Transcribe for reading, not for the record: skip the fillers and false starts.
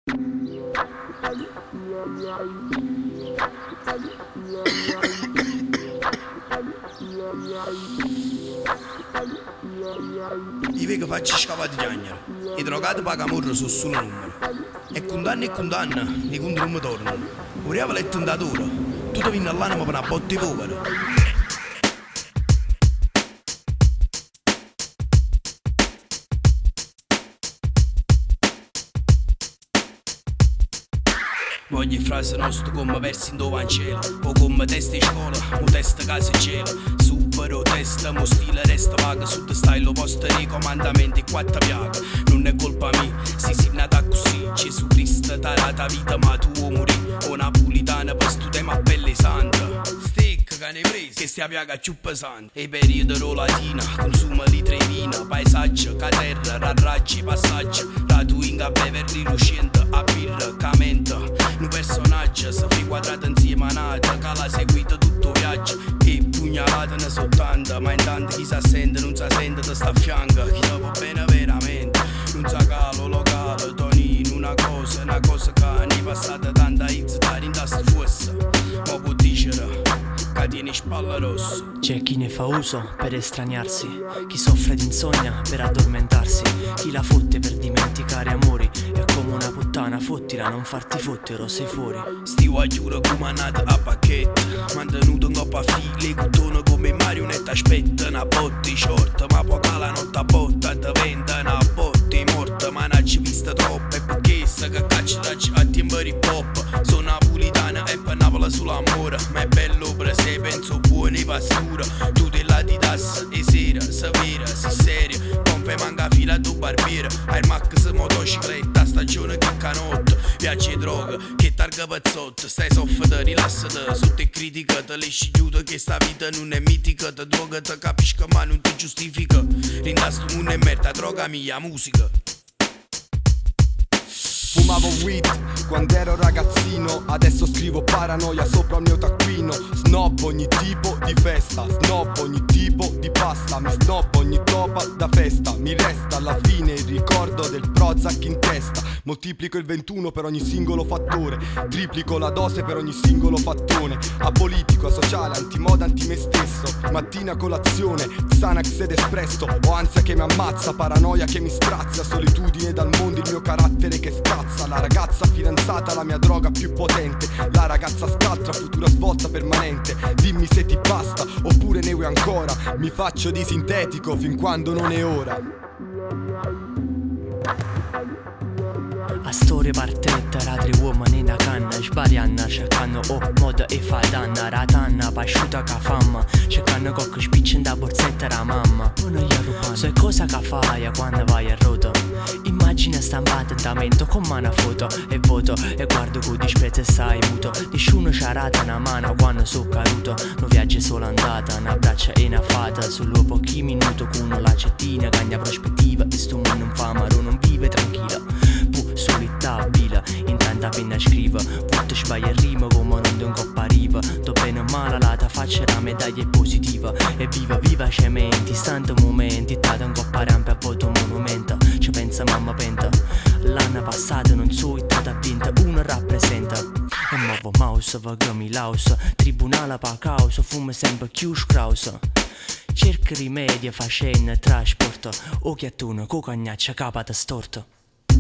I vega facci scavati di agnere. I drogati paga morro su solo numero. E condanna, i conti non mi tornano. Ora è tentatore. Tutto viene all'anima per una botte di povero. Voglio frase nostre come versi in dove cielo. O come testa in scuola, o testa casa in cielo. Supero testa, mo stile resta vaga. Sud style posto dei comandamenti quattro piaghe. Non è colpa mia, si nata così. Gesù Cristo tarata vita ma tu vuoi morire. O napolitana per stu tema pelle santa. Stick che ne presi, che stia piaga più pesante. E periodo latina, consuma di trevina. Paesaggio, caterra, rarraggi, passaggio. Ratuinga, Beverly, lucente, a birra, camenta. Un personaggio, se fai quadrato insieme a nata. Che la seguita tutto viaggio. E pugnalata ne soltanto. Ma intanto chi si assente, non si sente, ti sta a fianco. Chi lo può bene veramente. Non sa calo, locale, tonino. Una cosa che ne passata tanta izza. Da rintassi fosse. Ma può dicere che tieni spalla rossa. C'è chi ne fa uso per estraniarsi, chi soffre d'insonnia per addormentarsi, chi la fotte per dimenticare amori. È come una puttana, fottila, non farti fottero, sei fuori. Stivo a giuro comandata a pacchetto, mantenuto in coppa a file, cuttone come marionetta. Aspetta una botte short, ma poca la notte a botta. Te vende una botte morta, ma non ci vista troppo. E perché sta che caccia a tempo di pop. Sono napolitana e per Napoli sull'amore. Ma è bello se penso buone pasture. Tu te la di tassa e sera, severa, si seria. Pompe manca fila tu barbiere. Hai il max motocicletta, stagione che canotto. Viaggi e droga, che targa pezzotto. Stai soffata, rilassata, sotto e criticata. Le scigliute che sta vita non è mitica. Te droga, te capisco ma non ti giustifica. Rindasto mondo e merda, droga mia, musica. Fumavo weed quando ero ragazzino, adesso scrivo paranoia sopra il mio taccuino. Snob ogni tipo di festa, snob ogni tipo di pasta. Mi snob ogni topa da festa, mi resta alla fine il ricordo del Prozac in testa. Moltiplico il 21 per ogni singolo fattore, triplico la dose per ogni singolo fattone. Apolitico, asociale, antimoda, anti me stesso. Mattina colazione, Xanax ed espresso. Ho ansia che mi ammazza, paranoia che mi strazia. Solitudine dal mondo, il mio carattere che scazza. La ragazza fidanzata, la mia droga più potente. La ragazza scaltra, futura svolta permanente. Dimmi se ti basta, oppure ne vuoi ancora. Mi faccio di sintetico fin quando non è ora. A storia partetta, ra tre uomini in una canna. Sbagliano, cercano moda e fa danna. Ratanna, pasciuta che famma. Cercano cocco spiccia in da borsetta la mamma. Non gli rubano, so cosa che fai quando vai a rota. Immagina stampata in tamento con una foto. E voto, e guardo con disprezzo e stai muto. Nessuno ci ha rata una mano quando so caduto. Non viaggi solo andata, una braccia e una fata. Solo pochi minuti con una lacettina. Cagna prospettiva, e sto mondo non fa amaro, non vive tranquilla. Solitabile, intanto appena scrivo. Tutto sbaglia il rima come non un coppa arriva. Do bene o male la tua faccia, la medaglia è positiva. E viva cementi, stanti momenti. Tata un coppa rampe a voto monumento. Ci pensa mamma penta. L'anno passato non so, è stata vinta, uno rappresenta. E muovo mouse, vagami laus. Tribunale pa causa, fumo sempre più scrausa. Cerca rimedi, fa scena, trasporto. Occhiatone, co cagnaccia, capata storto. Yeah.